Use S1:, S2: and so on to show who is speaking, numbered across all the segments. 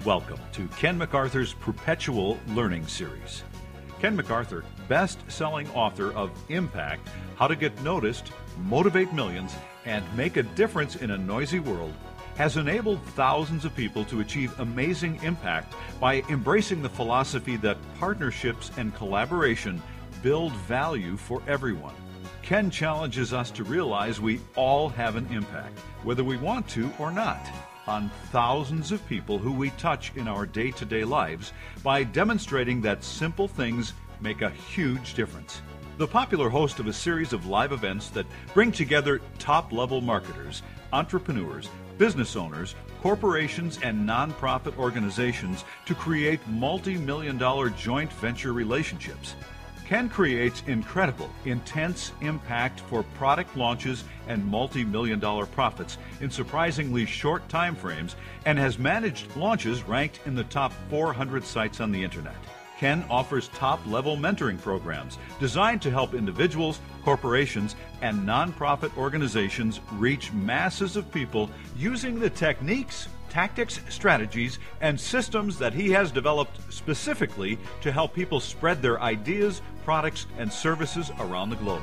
S1: Welcome to Ken McArthur's Perpetual Learning Series. Ken McArthur, best-selling author of Impact, How to Get Noticed, Motivate Millions, and Make a Difference in a Noisy World, has enabled thousands of people to achieve amazing impact by embracing the philosophy that partnerships and collaboration build value for everyone. Ken challenges us to realize we all have an impact, whether we want to or not, on thousands of people who we touch in our day-to-day lives by demonstrating that simple things make a huge difference. The popular host of a series of live events that bring together top-level marketers, entrepreneurs, business owners, corporations, and nonprofit organizations to create multi-million-dollar joint venture relationships. Ken creates incredible, intense impact for product launches and multi-million-dollar profits in surprisingly short time frames and has managed launches ranked in the top 400 sites on the internet. Ken offers top-level mentoring programs designed to help individuals, corporations, and nonprofit organizations reach masses of people using the techniques, tactics, strategies, and systems that he has developed specifically to help people spread their ideas, products, and services around the globe.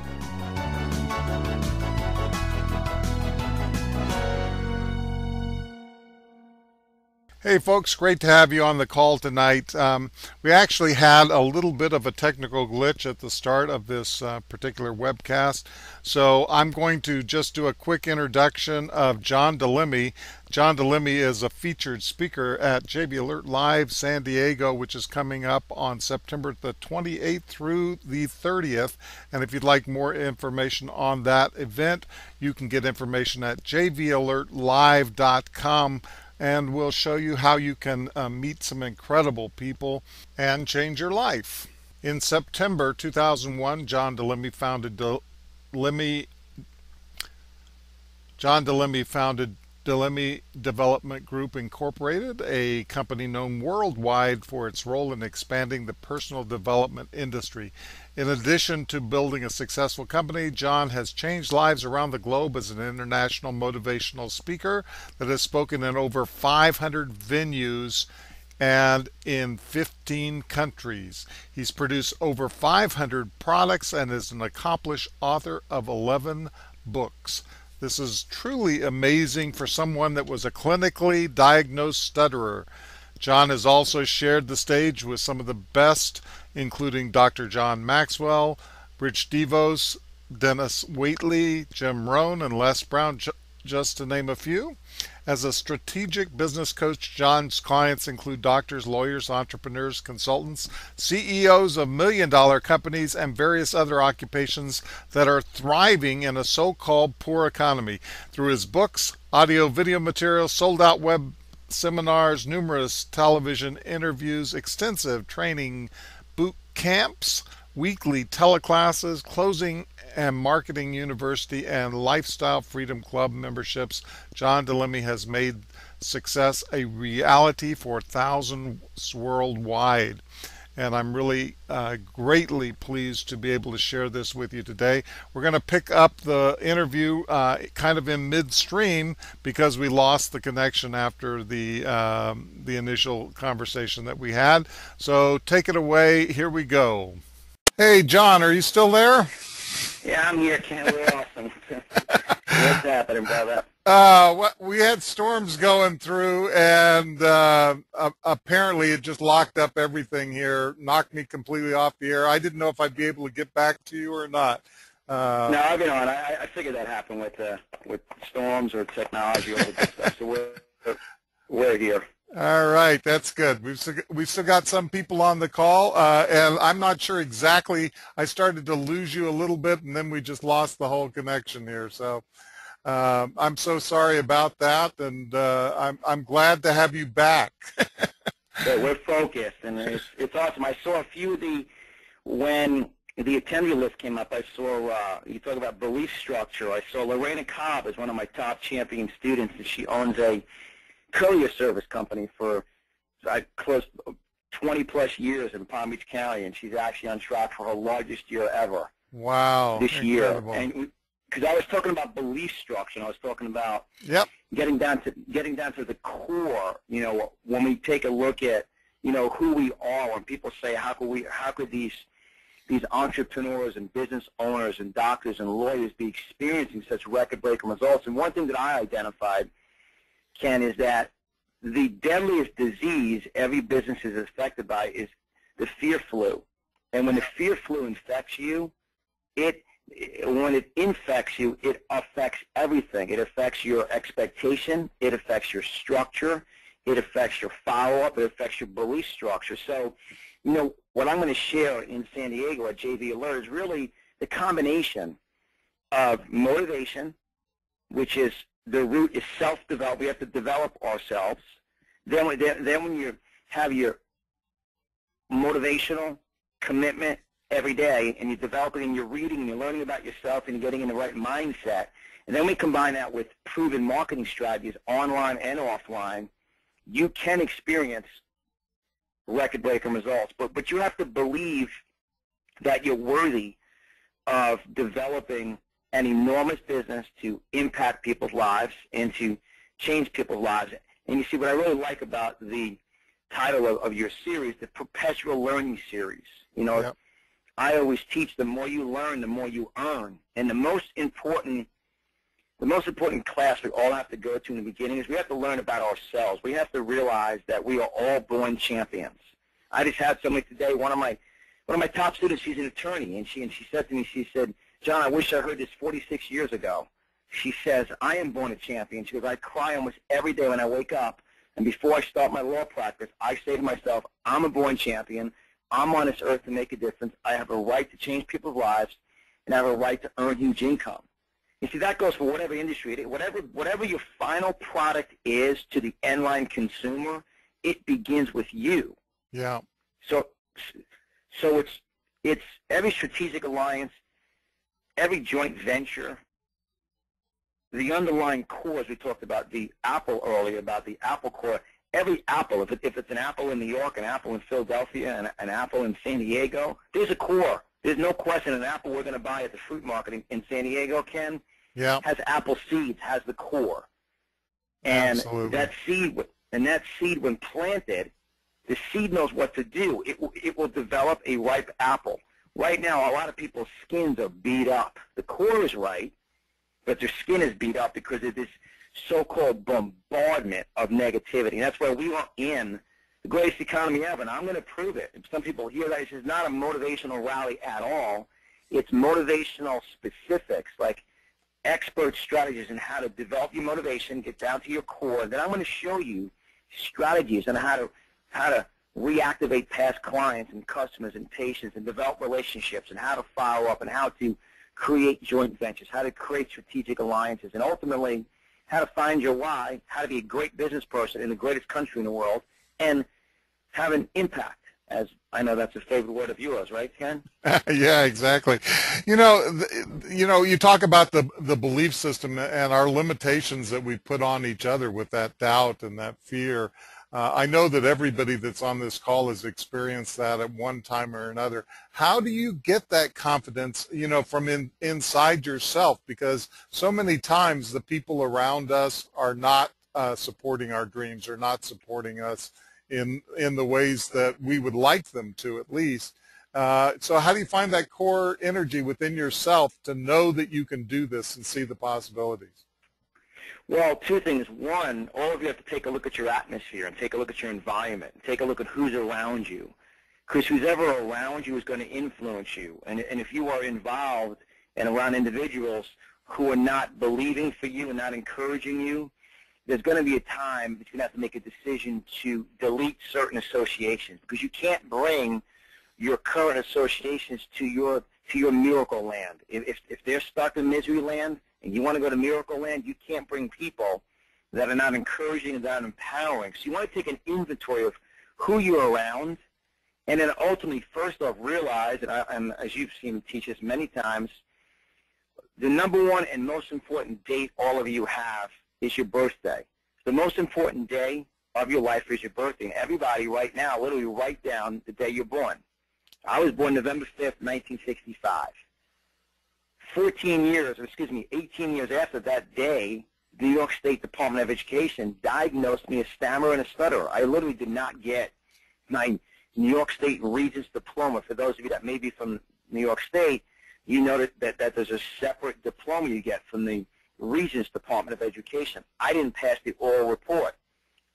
S2: Hey folks, great to have you on the call tonight. We actually had a little bit of a technical glitch at the start of this particular webcast, so I'm going to just do a quick introduction of John Lemme. John Lemme is a featured speaker at JV Alert Live San Diego, which is coming up on September the 28th through the 30th. And if you'd like more information on that event, you can get information at jvalertlive.com. And we'll show you how you can meet some incredible people and change your life. In September 2001, John Lemme founded Lemme Development Group Incorporated, a company known worldwide for its role in expanding the personal development industry. In addition to building a successful company, John has changed lives around the globe as an international motivational speaker that has spoken in over 500 venues and in 15 countries. He's produced over 500 products and is an accomplished author of 11 books. This is truly amazing for someone that was a clinically diagnosed stutterer. John has also shared the stage with some of the best, including Dr. John Maxwell, Rich DeVos, Dennis Waitley, Jim Rohn, and Les Brown, just to name a few. As a strategic business coach, John's clients include doctors, lawyers, entrepreneurs, consultants, CEOs of million-dollar companies, and various other occupations that are thriving in a so-called poor economy. Through his books, audio-video materials, sold-out web seminars, numerous television interviews, extensive training boot camps, weekly teleclasses, closing and marketing university, and lifestyle freedom club memberships, John Lemme has made success a reality for thousands worldwide. And I'm really greatly pleased to be able to share this with you today. We're going to pick up the interview kind of in midstream because we lost the connection after the initial conversation that we had. So take it away. Here we go. Hey, John, are you still there?
S3: Yeah, I'm here, Ken. We're awesome. What's happening, brother?
S2: We had storms going through, and apparently it just locked up everything here, knocked me completely off the air. I didn't know if I'd be able to get back to you or not.
S3: No, I've been on. I figured that happened with storms or technology or all that stuff. So we're here.
S2: All right, that's good. We've still got some people on the call, and I'm not sure exactly. I started to lose you a little bit, and then we just lost the whole connection here. So I'm so sorry about that, and I'm glad to have you back.
S3: Yeah, we're focused, and it's awesome. I saw a few of when the attendee list came up. I saw you talk about belief structure. I saw Lorena Cobb is one of my top champion students, and she owns a courier service company for close 20 plus years in Palm Beach County, and she's actually on track for her largest year ever.
S2: Wow.
S3: this
S2: Incredible.
S3: year. And because I was talking about belief structure, and I was talking about
S2: Yep.
S3: getting down to the core. When we take a look at who we are, when people say how could these entrepreneurs and business owners and doctors and lawyers be experiencing such record-breaking results? And one thing that I identified, Ken, is that the deadliest disease every business is affected by is the fear flu. And when the fear flu infects you, when it infects you, it affects everything. It affects your expectation. It affects your structure. It affects your follow-up. It affects your belief structure. So, what I'm going to share in San Diego at JV Alert is really the combination of motivation, which is the root is self-develop. We have to develop ourselves. Then when you have your motivational commitment every day, and you're developing and you're reading and you're learning about yourself and you're getting in the right mindset, and then we combine that with proven marketing strategies online and offline, you can experience record-breaking results. But you have to believe that you're worthy of developing an enormous business to impact people's lives and to change people's lives. And you see, what I really like about the title of your series, the Perpetual Learning Series,
S2: Yep.
S3: I always teach, the more you learn, the more you earn. And the most important class we all have to go to in the beginning is we have to learn about ourselves. We have to realize that we are all born champions. I just had somebody today, one of my top students, she's an attorney, and she said to me, she said, "John, I wish I heard this 46 years ago." She says, "I am born a champion." She goes, "I cry almost every day when I wake up, and before I start my law practice, I say to myself, I'm a born champion. I'm on this earth to make a difference. I have a right to change people's lives, and I have a right to earn huge income." You see, that goes for whatever industry it is. Whatever your final product is to the end-line consumer, it begins with you.
S2: Yeah.
S3: So it's every strategic alliance, every joint venture, the underlying cores. We talked about the Apple earlier, about the Apple core. Every apple, if it's an apple in New York, an apple in Philadelphia, and an apple in San Diego, there's a core. There's no question an apple we're going to buy at the fruit market in San Diego, Ken,
S2: Yeah.
S3: has apple seeds, has the core. And
S2: Absolutely.
S3: that seed, when planted, the seed knows what to do. It will develop a ripe apple. Right now, a lot of people's skins are beat up. The core is right, but their skin is beat up because of this so-called bombardment of negativity. And that's why we are in the greatest economy ever, and I'm going to prove it. If some people hear that, this is not a motivational rally at all. It's motivational specifics, like expert strategies on how to develop your motivation, get down to your core. Then I'm going to show you strategies on how to reactivate past clients and customers and patients and develop relationships, and how to follow up, and how to create joint ventures, how to create strategic alliances, and ultimately how to find your why, how to be a great business person in the greatest country in the world, and have an impact. As I know that's a favorite word of yours, right, Ken?
S2: Yeah, exactly. You talk about the belief system and our limitations that we put on each other with that doubt and that fear. I know that everybody that's on this call has experienced that at one time or another. How do you get that confidence, from inside yourself? Because so many times the people around us are not supporting our dreams, or not supporting us in the ways that we would like them to, at least. So how do you find that core energy within yourself to know that you can do this and see the possibilities?
S3: Well, two things. One, all of you have to take a look at your atmosphere and take a look at your environment and take a look at who's around you. Because who's ever around you is going to influence you. And if you are involved and around individuals who are not believing for you and not encouraging you, there's going to be a time that you're going to have to make a decision to delete certain associations, because you can't bring your current associations to your miracle land. If they're stuck in misery land and you want to go to miracle land, you can't bring people that are not encouraging and not empowering. So you want to take an inventory of who you're around, and then ultimately, first off, realize, and as you've seen me teach this many times, the number one and most important date all of you have is your birthday. The most important day of your life is your birthday. And everybody right now, literally write down the day you're born. I was born November 5th, 1965. 14 years, or excuse me, 18 years after that day, the New York State Department of Education diagnosed me a stammerer and a stutterer. I literally did not get my New York State Regents diploma. For those of you that may be from New York State, you know that there's a separate diploma you get from the Regents Department of Education. I didn't pass the oral report.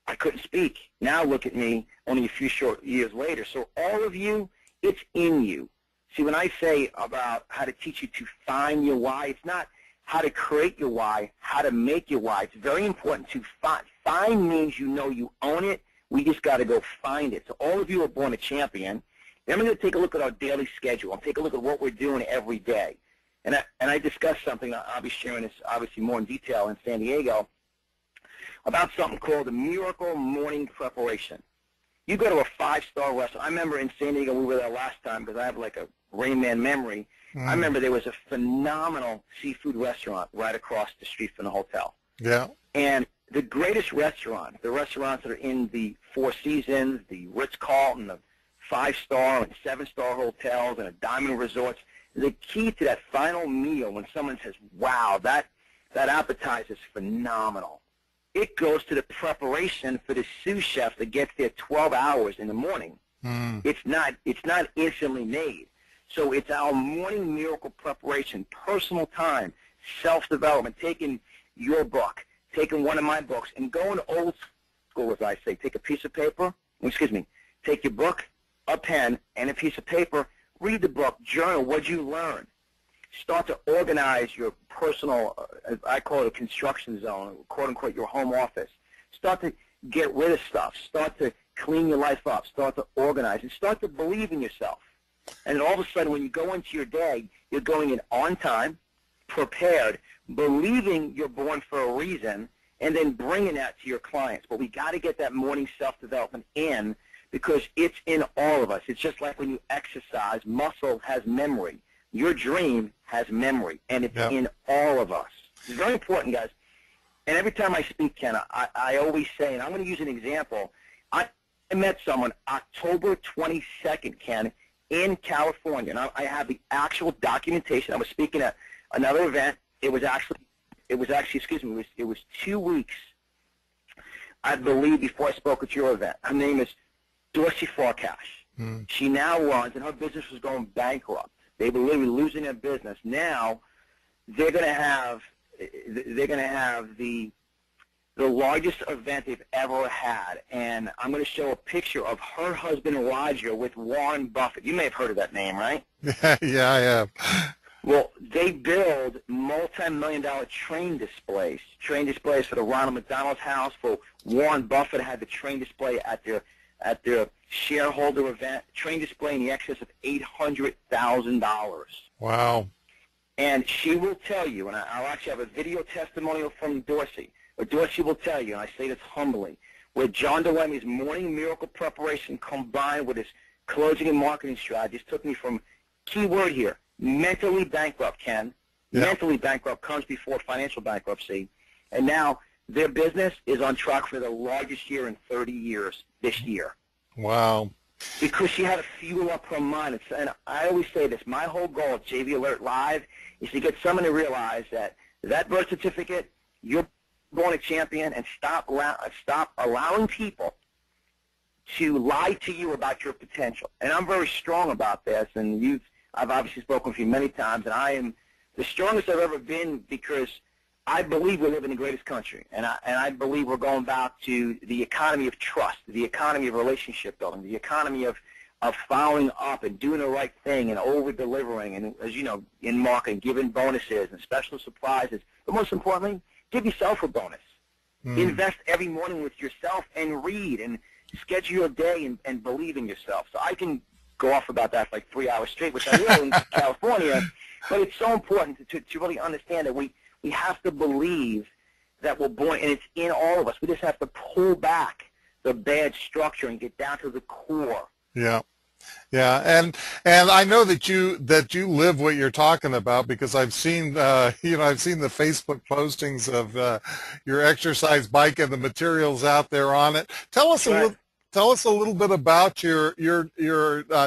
S3: I couldn't speak. Now look at me only a few short years later. So all of you, it's in you. See, when I say about how to teach you to find your why, it's not how to create your why, how to make your why. It's very important to find. Find means you know you own it. We just got to go find it. So all of you are born a champion. Then we're going to take a look at our daily schedule and take a look at what we're doing every day. And I discussed something, I'll be sharing this obviously more in detail in San Diego, about something called the Miracle Morning Preparation. You go to a five-star restaurant. I remember in San Diego, we were there last time because I have like a Rain Man memory. I remember there was a phenomenal seafood restaurant right across the street from the hotel.
S2: Yeah.
S3: And the greatest restaurant, the restaurants that are in the Four Seasons, the Ritz-Carlton, the five-star and seven-star hotels and the Diamond Resorts, the key to that final meal when someone says, wow, that appetizer is phenomenal, it goes to the preparation for the sous chef that gets there 12 hours in the morning. It's not instantly made. So it's our morning miracle preparation, personal time, self-development, taking your book, taking one of my books, and going old school, as I say. Take a piece of paper, take your book, a pen, and a piece of paper, read the book, journal, what'd you learn? Start to organize your personal, I call it a construction zone, quote-unquote, your home office. Start to get rid of stuff. Start to clean your life up. Start to organize, and start to believe in yourself. And then all of a sudden, when you go into your day, you're going in on time, prepared, believing you're born for a reason, and then bringing that to your clients. But we got to get that morning self-development in because it's in all of us. It's just like when you exercise, muscle has memory. Your dream has memory, and it's in all of us. It's very important, guys. And every time I speak, Ken, I always say, and I'm going to use an example. I met someone October 22nd, Ken, in California, and I have the actual documentation. I was speaking at another event. It was actually, it was 2 weeks, I believe, before I spoke at your event. Her name is Dorsey Farkash. She now runs, and her business was going bankrupt. They were literally losing their business. Now they're going to have the largest event they've ever had, and I'm going to show a picture of her husband Roger with Warren Buffett. You may have heard of that name, right?
S2: Yeah, I have.
S3: Well, they build multi-million-dollar train displays for the Ronald McDonald's house. For Warren Buffett had the train display at their shareholder event, train display in the excess of $800,000.
S2: Wow.
S3: And she will tell you, and I'll actually have a video testimonial from Dorsey, where Dorsey will tell you, and I say this humbly, where John DeLemme's morning miracle preparation combined with his closing and marketing strategies took me from, key word here, mentally bankrupt, Ken. Yeah. Mentally bankrupt comes before financial bankruptcy. And now their business is on track for the largest year in 30 years this year.
S2: Wow.
S3: Because she had to fuel up her mind. And I always say this, my whole goal at JV Alert Live is to get someone to realize that birth certificate, you're born a champion, and stop allowing people to lie to you about your potential. And I'm very strong about this, and I've obviously spoken to you many times, and I am the strongest I've ever been because I believe we live in the greatest country, and I believe we're going back to the economy of trust, the economy of relationship building, the economy of following up and doing the right thing and over-delivering, and, as you know, in marketing, giving bonuses and special surprises. But most importantly, give yourself a bonus. Invest every morning with yourself and read and schedule your day and believe in yourself. So I can go off about that for like 3 hours straight, which I will in California, but it's so important to really understand that we have to believe that we're born, and it's in all of us. We just have to pull back the bad structure and get down to the core.
S2: Yeah. Yeah, and I know that you live what you're talking about because I've seen I've seen the Facebook postings of your exercise bike and the materials out there on it. Tell us Tell us a little bit about your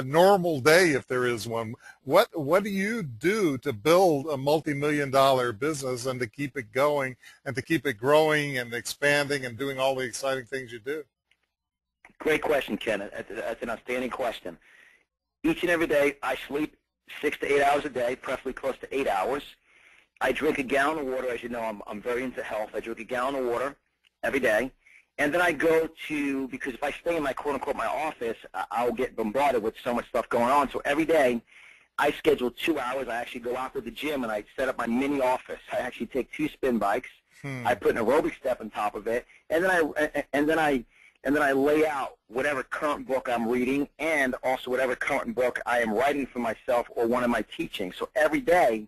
S2: normal day, if there is one. What do you do to build a multi-million-dollar business and to keep it going and to keep it growing and expanding and doing all the exciting things you do?
S3: Great question, Ken. That's an outstanding question. Each and every day, I sleep 6 to 8 hours a day, preferably close to 8 hours. I drink a gallon of water. As you know, I'm very into health. I drink a gallon of water every day. And then I go to, because if I stay in my quote-unquote my office, I'll get bombarded with so much stuff going on. So every day, I schedule 2 hours. I actually go out to the gym and I set up my mini office. I actually take 2 spin bikes. I put an aerobic step on top of it, and then I lay out whatever current book I'm reading and also whatever current book I am writing for myself or one of my teachings. So every day,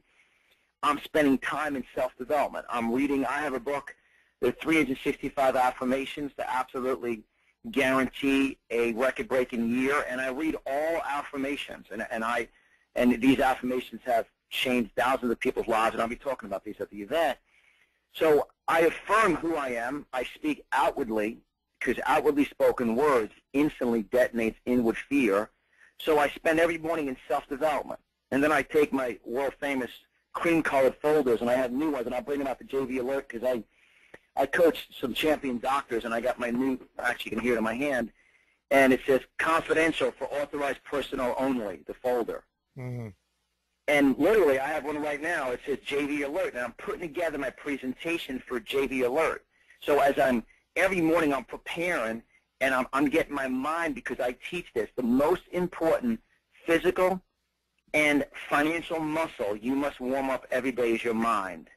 S3: I'm spending time in self-development. I'm reading. I have a book. There are 365 affirmations to absolutely guarantee a record-breaking year, and I read all affirmations, and these affirmations have changed thousands of people's lives, and I'll be talking about these at the event. So I affirm who I am. I speak outwardly, because outwardly spoken words instantly detonates inward fear. So I spend every morning in self-development, and then I take my world-famous cream-colored folders, and I have new ones, and I bring them out to JV Alert because I coach some champion doctors, and I got my new, actually you can hear it in my hand, and it says confidential for authorized personnel only, the folder. Mm-hmm. And literally, I have one right now. It says JV Alert, and I'm putting together my presentation for JV Alert. So as every morning I'm preparing, and I'm getting my mind, because I teach this, the most important physical and financial muscle you must warm up every day is your mind.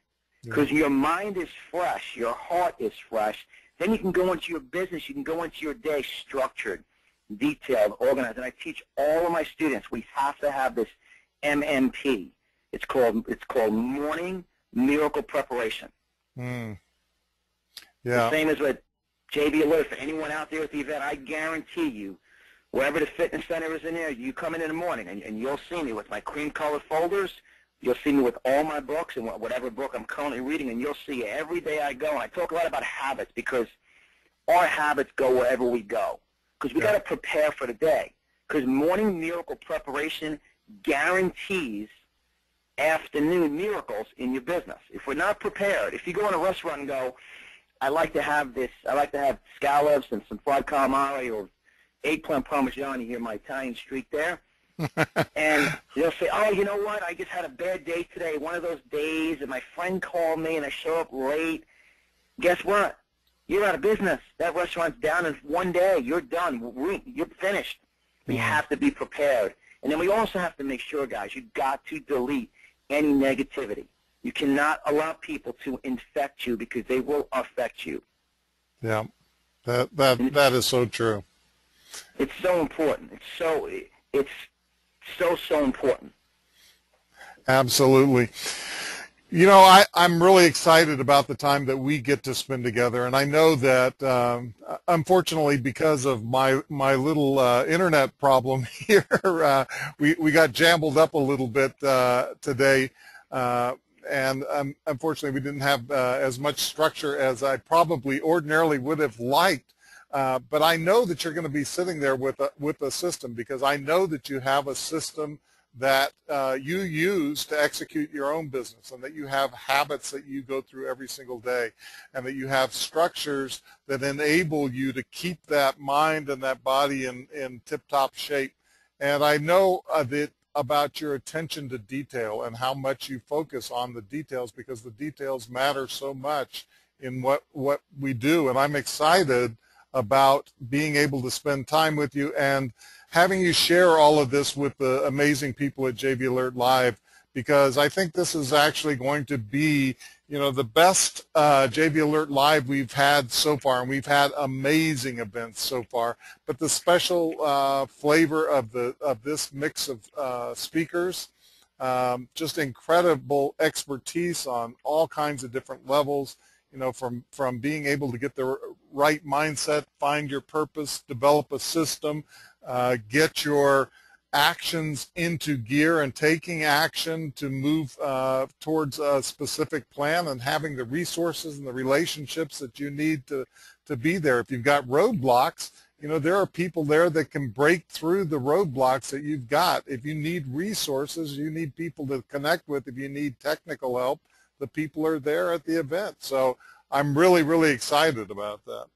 S3: Because your mind is fresh, your heart is fresh, then you can go into your business, you can go into your day structured, detailed, organized. And I teach all of my students, we have to have this MMP. It's called Morning Miracle Preparation. Mm. Yeah. The same as with JV Alert. For anyone out there at the event, I guarantee you, wherever the fitness center is in there, you come in the morning and you'll see me with my cream-colored folders. You'll see me with all my books and whatever book I'm currently reading, and you'll see every day I go. And I talk a lot about habits because our habits go wherever we go. Because we got to prepare for the day. Because morning miracle preparation guarantees afternoon miracles in your business. If we're not prepared, if you go in a restaurant and go, I like to have scallops and some fried calamari or eggplant parmesan. You hear my Italian streak there. And they'll say, oh, you know what, I just had a bad day today, one of those days, and my friend called me and I show up late. Guess what? You're out of business. That restaurant's down in one day. You're done. You're finished. We have to be prepared. And then we also have to make sure, guys, you've got to delete any negativity. You cannot allow people to infect you because they will affect you. Yeah, that is so true. It's so important. It's so important. Absolutely. You know, I'm really excited about the time that we get to spend together, and I know that unfortunately, because of my little internet problem here, we got jambled up a little bit today, and unfortunately we didn't have as much structure as I probably ordinarily would have liked. But I know that you're going to be sitting there with a system, because I know that you have a system that you use to execute your own business, and that you have habits that you go through every single day, and that you have structures that enable you to keep that mind and that body in tip-top shape. And I know about your attention to detail and how much you focus on the details, because the details matter so much in what we do. And I'm excited about being able to spend time with you and having you share all of this with the amazing people at JV Alert Live, because I think this is actually going to be, you know, the best JV Alert Live we've had so far, and we've had amazing events so far. But the special flavor of this mix of speakers, just incredible expertise on all kinds of different levels. You know, from being able to get the right mindset, find your purpose, develop a system, get your actions into gear and taking action to move towards a specific plan, and having the resources and the relationships that you need to be there. If you've got roadblocks,
S2: you know, there are people there that can break through the roadblocks that you've got. If you need resources, you need people to connect with. If you need technical help, the people are there at the event. So I'm really, really excited about that.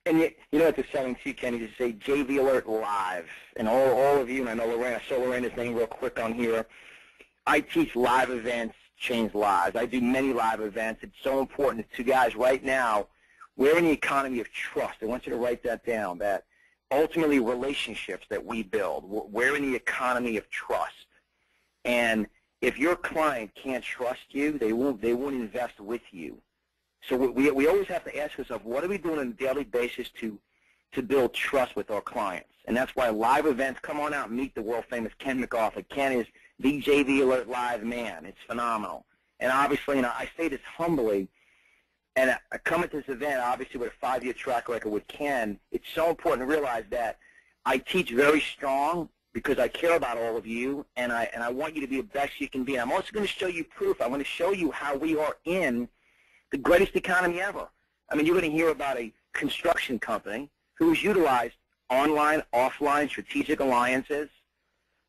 S3: And you know what they're selling too, Kenny, to say JV Alert Live. And all of you, and I know Lorraine, I saw Lorena's name real quick on here. I teach live events, change lives. I do many live events. It's so important to guys right now. We're in the economy of trust. I want you to write that down, that ultimately relationships that we build. We're in the economy of trust. And if your client can't trust you, they won't invest with you. So we always have to ask ourselves, what are we doing on a daily basis to build trust with our clients? And that's why live events, come on out and meet the world-famous Ken McArthur. Ken is the JV Alert Live man. It's phenomenal. And obviously, you know, I say this humbly, and I come at this event, obviously, with a 5-year track record with Ken. It's so important to realize that I teach very strong because I care about all of you, and I want you to be the best you can be. And I'm also going to show you proof. I'm going to show you how we are in the greatest economy ever. I mean, you're going to hear about a construction company who has utilized online, offline, strategic alliances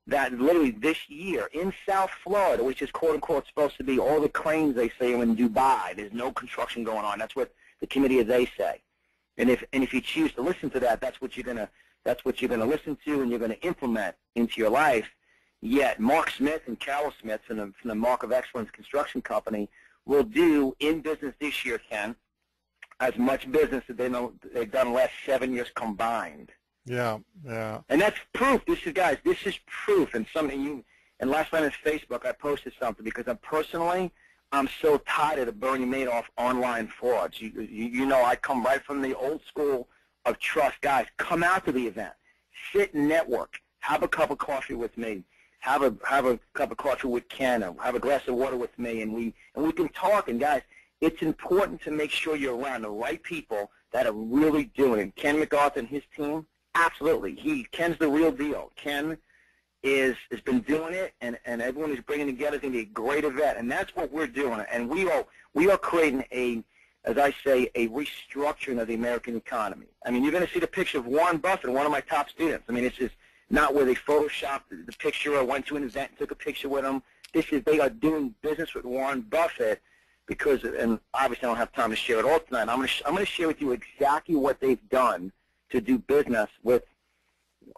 S3: that literally this year in South Florida, which is quote-unquote supposed to be all the cranes they say are in Dubai, there's no construction going on. That's what the committee of they say. And if you choose to listen to that, that's what you're going to listen to and you're going to implement into your life. Yet Mark Smith and Carol Smith from the Mark of Excellence Construction Company will do in business this year, Ken, as much business as they've done the last 7 years combined.
S2: Yeah, yeah.
S3: And that's proof. This is proof. And last night on Facebook, I posted something because I'm so tired of the Bernie Madoff online frauds. You know, I come right from the old school of trust. Guys, come out to the event, sit and network, have a cup of coffee with me, have a cup of coffee with Ken, or have a glass of water with me, and we can talk. And guys, it's important to make sure you're around the right people that are really doing it. Ken McArthur and his team, absolutely. Ken's the real deal. Ken has been doing it, and everyone is bringing together. It's going to be a great event, and that's what we're doing. And we are creating as I say, a restructuring of the American economy. I mean, you're going to see the picture of Warren Buffett, one of my top students. I mean, it's just not where they photoshopped the picture or went to an event and took a picture with him. They are doing business with Warren Buffett because, and obviously I don't have time to share it all tonight. I'm going to share with you exactly what they've done to do business with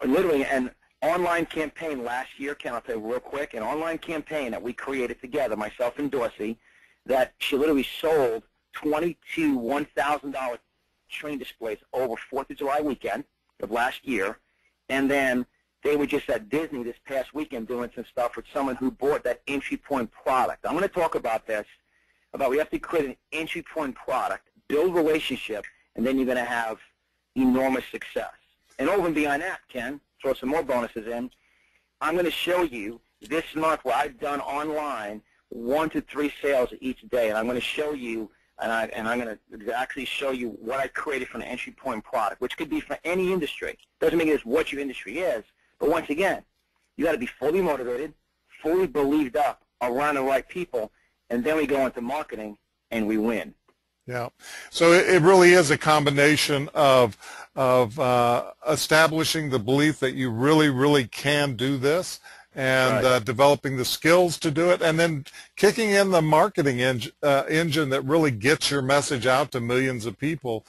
S3: literally an online campaign last year. Ken, I'll tell you real quick, an online campaign that we created together, myself and Dorsey, that she literally sold 22 $1,000 train displays over 4th of July weekend of last year. And then they were just at Disney this past weekend doing some stuff with someone who bought that entry point product. I'm going to talk about this, about we have to create an entry point product, build relationship, and then you're going to have enormous success. And over and beyond that, Ken, throw some more bonuses in, I'm going to show you this month where I've done online 1 to 3 sales each day. And I'm going to show you, and I'm going to actually show you what I created for an entry point product, which could be for any industry. Doesn't make it as what your industry is, but once again, you got to be fully motivated, fully believed up around the right people, and then we go into marketing and we win.
S2: Yeah, so it really is a combination of establishing the belief that you really can do this, and
S3: right.
S2: Developing the skills to do it, and then kicking in the marketing engine that really gets your message out to millions of people,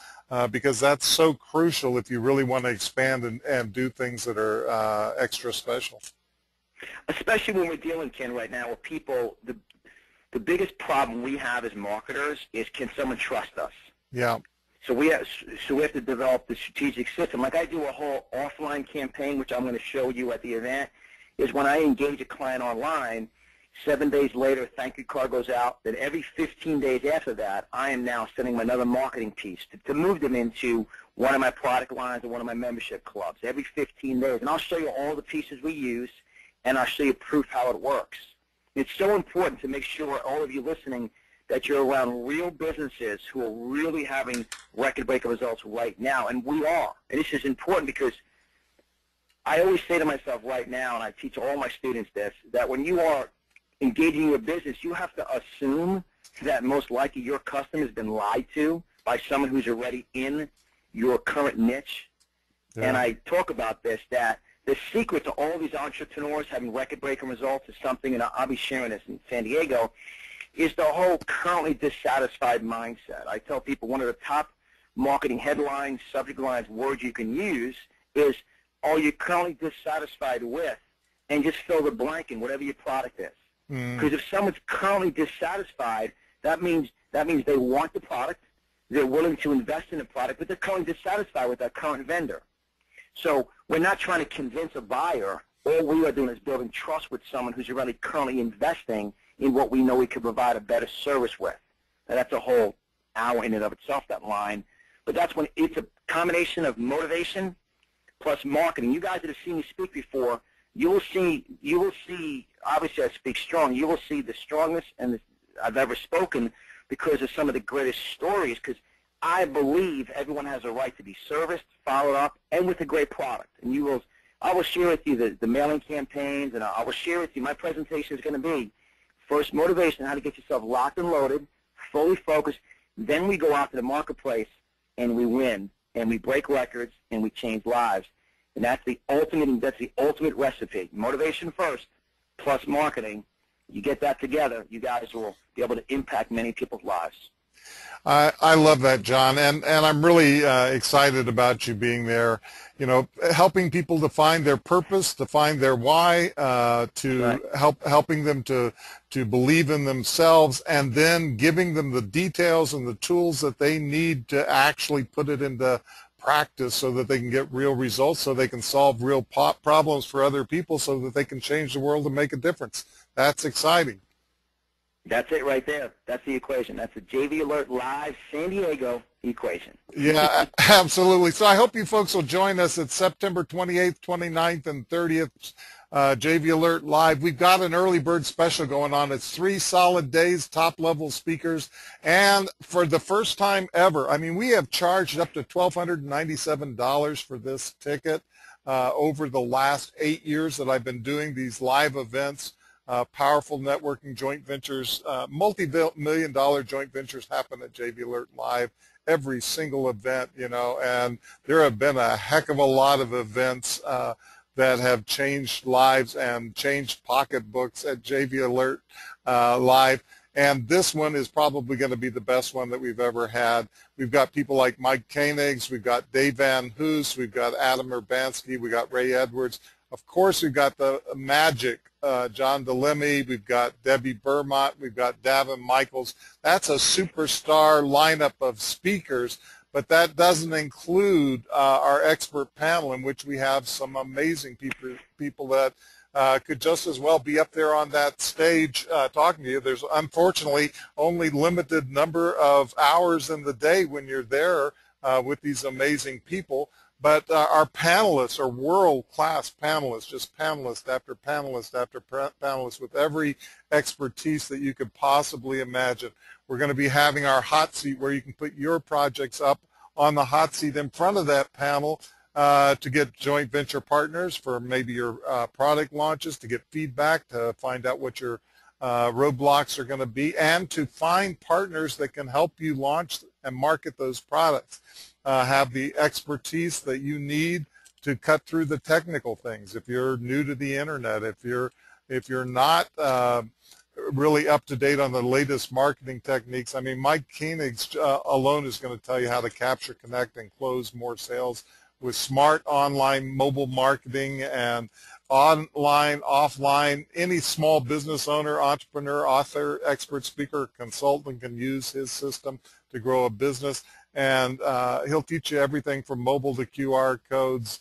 S2: because that's so crucial if you really want to expand and do things that are extra special.
S3: Especially when we're dealing, Ken, right now with people, the biggest problem we have as marketers is, can someone trust us?
S2: Yeah.
S3: So we have to develop the strategic system. Like I do a whole offline campaign, which I'm going to show you at the event, is when I engage a client online, 7 days later, a thank you card goes out. Then every 15 days after that, I am now sending them another marketing piece to move them into one of my product lines or one of my membership clubs every 15 days. And I'll show you all the pieces we use, and I'll show you proof how it works. It's so important to make sure, all of you listening, that you're around real businesses who are really having record-breaking results right now, and we are. And this is important because I always say to myself right now, and I teach all my students this, that when you are engaging in your business, you have to assume that most likely your customer has been lied to by someone who's already in your current niche.
S2: Yeah.
S3: And I talk about this, that the secret to all these entrepreneurs having record-breaking results is something, and I'll be sharing this in San Diego, is the whole currently dissatisfied mindset. I tell people one of the top marketing headlines, subject lines, words you can use is, are you currently dissatisfied with? And just fill the blank in whatever your product is. Because if someone's currently dissatisfied, that means they want the product, they're willing to invest in the product, but they're currently dissatisfied with that current vendor. So we're not trying to convince a buyer. All we are doing is building trust with someone who's already currently investing in what we know we can provide a better service with. Now, that's a whole hour in and of itself, that line. But that's when it's a combination of motivation plus marketing. You guys that have seen me speak before, you will see, obviously I speak strong, you will see the strongest I've ever spoken because of some of the greatest stories, because I believe everyone has a right to be serviced, followed up, and with a great product. And I will share with you the mailing campaigns, and I will share with you, my presentation is going to be first motivation, how to get yourself locked and loaded, fully focused. Then we go out to the marketplace and we win, and we break records, and we change lives. And that's the ultimate recipe. Motivation first, plus marketing. You get that together, you guys will be able to impact many people's lives.
S2: I love that, John, and I'm really excited about you being there, helping people to find their purpose, to find their why, helping them to believe in themselves, and then giving them the details and the tools that they need to actually put it into practice so that they can get real results, so they can solve real problems for other people, so that they can change the world and make a difference. That's exciting.
S3: That's it right there. That's the equation. That's the JV Alert Live San Diego equation.
S2: Yeah, absolutely. So I hope you folks will join us at September 28th, 29th, and 30th, JV Alert Live. We've got an early bird special going on. It's 3 solid days, top-level speakers. And for the first time ever, we have charged up to $1,297 for this ticket over the last 8 years that I've been doing these live events. Powerful networking joint ventures, multi-million-dollar joint ventures happen at JV Alert Live every single event, and there have been a heck of a lot of events that have changed lives and changed pocketbooks at JV Alert Live. And this one is probably going to be the best one that we've ever had. We've got people like Mike Koenigs, we've got Dave Van Hoos, we've got Adam Urbanski, we've got Ray Edwards. Of course, we've got the magic John Lemme, we've got Debbie Burmott, we've got Davin Michaels. That's a superstar lineup of speakers, but that doesn't include our expert panel, in which we have some amazing people that could just as well be up there on that stage talking to you. There's unfortunately only limited number of hours in the day when you're there with these amazing people. But our panelists are world-class panelists, just panelist after panelist after panelist with every expertise that you could possibly imagine. We're going to be having our hot seat where you can put your projects up on the hot seat in front of that panel to get joint venture partners for maybe your product launches, to get feedback, to find out what your roadblocks are going to be, and to find partners that can help you launch and market those products. Have the expertise that you need to cut through the technical things. If you're new to the internet, if you're not really up to date on the latest marketing techniques, Mike Koenigs alone is going to tell you how to capture, connect, and close more sales with smart online mobile marketing and online, offline. Any small business owner, entrepreneur, author, expert speaker, consultant can use his system to grow a business. And he'll teach you everything from mobile to QR codes.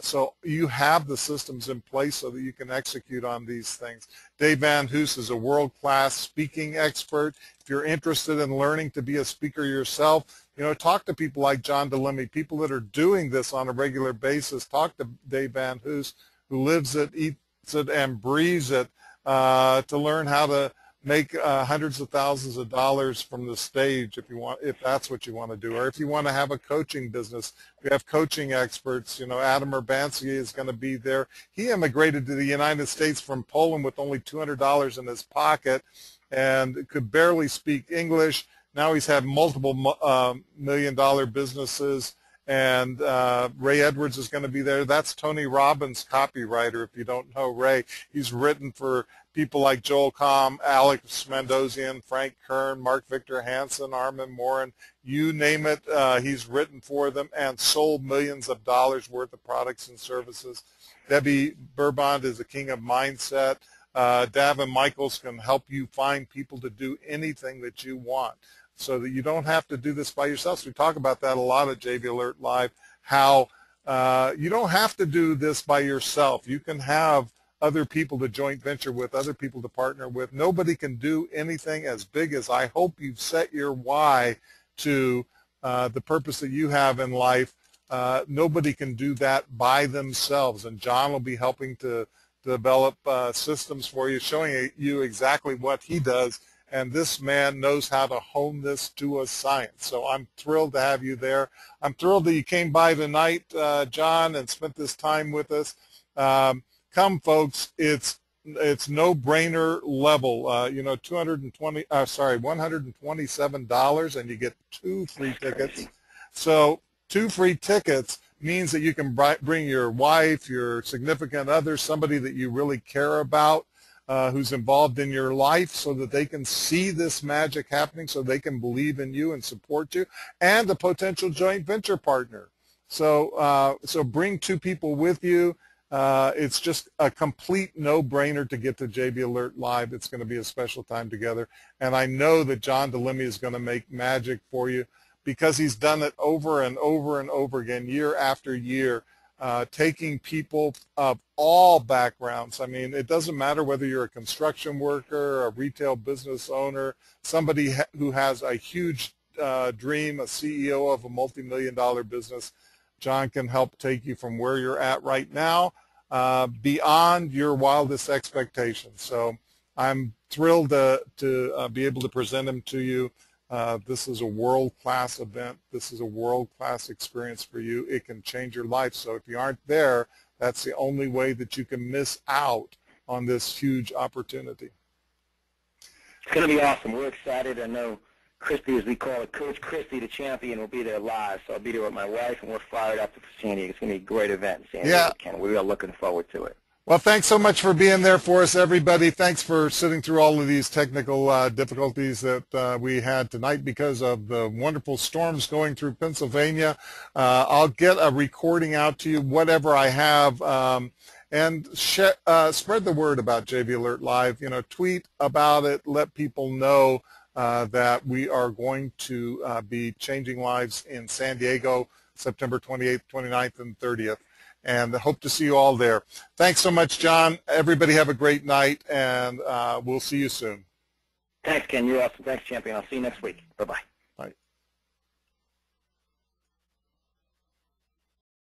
S2: So you have the systems in place so that you can execute on these things. Dave Van Hoos is a world-class speaking expert. If you're interested in learning to be a speaker yourself, talk to people like John Lemme, people that are doing this on a regular basis. Talk to Dave Van Hoos, who lives it, eats it, and breathes it, to learn how to make hundreds of thousands of dollars from the stage if that's what you want to do. Or if you want to have a coaching business, we have coaching experts. Adam Urbanski is going to be there. He immigrated to the United States from Poland with only $200 in his pocket and could barely speak English. Now he's had multiple million-dollar businesses, and Ray Edwards is going to be there. That's Tony Robbins' copywriter. If you don't know Ray, he's written for people like Joel Comm, Alex Mandozian, Frank Kern, Mark Victor Hansen, Armin Morin, you name it. He's written for them and sold millions of dollars worth of products and services. Debbie Burbond is the king of mindset. Davin Michaels can help you find people to do anything that you want so that you don't have to do this by yourself. So we talk about that a lot at JV Alert Live, how you don't have to do this by yourself. You can have other people to joint venture with, other people to partner with. Nobody can do anything as big as I hope you've set your why to the purpose that you have in life. Nobody can do that by themselves, and John will be helping to develop systems for you, showing you exactly what he does, and this man knows how to hone this to a science. So I'm thrilled to have you there. I'm thrilled that you came by tonight, John, and spent this time with us. Come, folks, it's no-brainer level. You know, $127, and you get 2 free tickets. So 2 free tickets means that you can bring your wife, your significant other, somebody that you really care about, who's involved in your life, so that they can see this magic happening, so they can believe in you and support you, and a potential joint venture partner. So, so bring 2 people with you. It's just a complete no-brainer to get to JB Alert Live. It's going to be a special time together, and I know that John Lemme is going to make magic for you, because he's done it over and over and over again, year after year, taking people of all backgrounds. I mean, it doesn't matter whether you're a construction worker, a retail business owner, somebody who has a huge dream, a CEO of a multi-million-dollar business. John can help take you from where you're at right now beyond your wildest expectations. So I'm thrilled to be able to present him to you. This is a world-class event. This is a world-class experience for you. It can change your life. So if you aren't there, that's the only way that you can miss out on this huge opportunity.
S3: It's going to be awesome. We're excited. I know Christy, as we call it, Coach Christy, the champion, will be there live. So I'll be there with my wife, and we're fired up for San Diego. It's going to be a great event in San Diego, Ken. We are looking forward to it.
S2: Well, thanks so much for being there for us, everybody. Thanks for sitting through all of these technical difficulties that we had tonight because of the wonderful storms going through Pennsylvania. I'll get a recording out to you, whatever I have, and spread the word about JV Alert Live. You know, tweet about it, let people know that we are going to be changing lives in San Diego, September 28th, 29th, and 30th. And I hope to see you all there. Thanks so much, John. Everybody have a great night, and we'll see you soon.
S3: Thanks, Ken. You're awesome. Thanks, champion. I'll see you next week. Bye-bye.